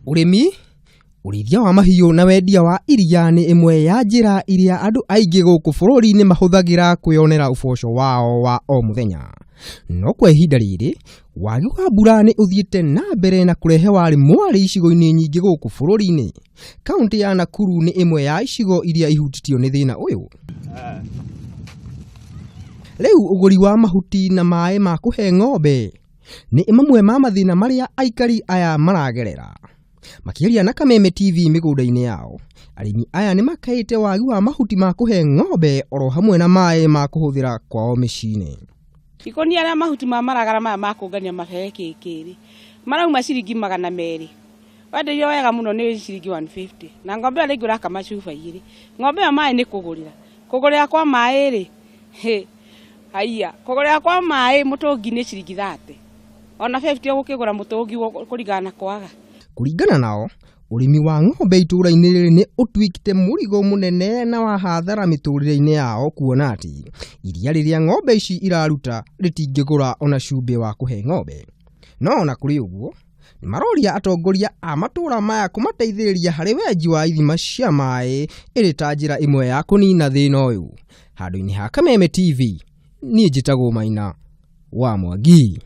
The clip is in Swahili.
Urimi, urithia wa mahiũ na wendia wa iria nĩ imwe ya njĩra iria andũ aingĩ gũkũ bũrũri-inĩ mahũthagĩra kwĩyonera ũboco wao wa o mũthenya. No kwa ihinda rĩrĩ, wagi wa mbura nĩ ũthiĩte na mbere na kũrehe wari mwari icigo-inĩ nyingĩ gũkũ bũrũri-inĩ. Kaunti ya Nakuru nĩ imwe ya icigo iria ihutitio nĩ thĩna ũyũ. Rĩu ũgũri wa mahuti na maĩ ma kũhe ng'ombe nĩ mamwe ma mathĩna marĩa aikari aya maragerera. Makĩaria na Kameme TV mĩgũnda-inĩ yao, arĩmi aya nĩ makaĩte wagi wa mahuti ma kũhe ng'ombe oro hamwe na maĩ ma kũhũthĩra kwao mĩciĩ-inĩ. Ikonia arĩa mahuti ma maragara maya ma kũngania mabehe kĩrĩ marauma ciringi 200. Wenderio wega mũno nĩ ciringi 150. Na ng'ombe arĩa ingĩ kama cuba 2. Ng'ombe ya maĩ nĩ kũgũrĩra kwa maĩ rĩ. Haiya, kũgũrĩra kwa maĩ mũtũngi nĩ ciringi 30. Ona 50 ũgũkĩgũra mũtũngi kũringana kwaga. Kũringana nao, ũrĩmi wa ng'ombe itũũra-inĩ rĩrĩ nĩ ũtuĩkĩte mũrigo mũnene na wa hathara mĩtũrĩre-inĩ yao, kuona atĩ iria rĩrĩa ng'ombe ici iraruta rĩtingĩgũra ona cumbĩ wa kũhe ng'ombe. No ona kũrĩ ũguo, nĩ maroria atongoria a matũũra maya kũmateithĩrĩria harĩ wenji wa ithima cia maĩ ĩrĩ ta njĩra ĩmwe ya kũnina thĩna ũyũ. Handũ-inĩ ha Kameme TV, niĩ njĩtagwo Maina wa Mwangi.